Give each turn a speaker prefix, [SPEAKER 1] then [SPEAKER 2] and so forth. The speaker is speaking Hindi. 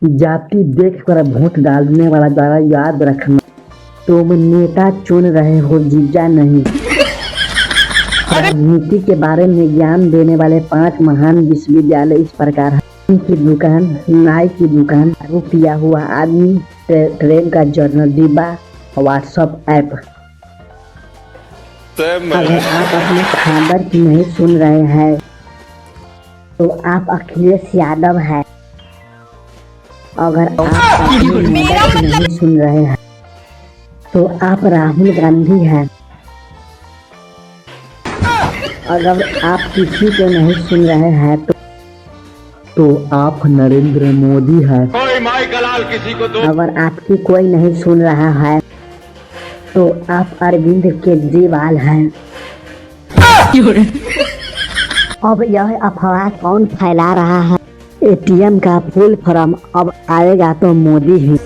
[SPEAKER 1] जाति देख कर वोट डालने वाला द्वारा याद रखना, तुम नेता चुन रहे हो, जीजा नहीं। राजनीति के बारे में ज्ञान देने वाले 5 महान विश्वविद्यालय इस प्रकार हैं: की दुकान, नाई की दुकान, दारू पिया हुआ आदमी, ट्रेन का जर्नल डिब्बा, व्हाट्सएप ऐप। अगर आप अपने फादर की नहीं सुन रहे हैं तो आप अखिलेश यादव हैं। अगर आप अपनी मदर की नहीं सुन रहे हैं तो आप राहुल गांधी हैं। अगर आप किसी को नहीं सुन रहे हैं तो आप नरेंद्र मोदी हैं।
[SPEAKER 2] कोई माई कलाल किसी को दो।
[SPEAKER 1] अगर आपकी कोई नहीं सुन रहा है तो आप अरविंद केजरीवाल हैं। अब यह अफवाह कौन फैला रहा है? एटीएम का फुल फॉर्म अब आएगा तो मोदी ही।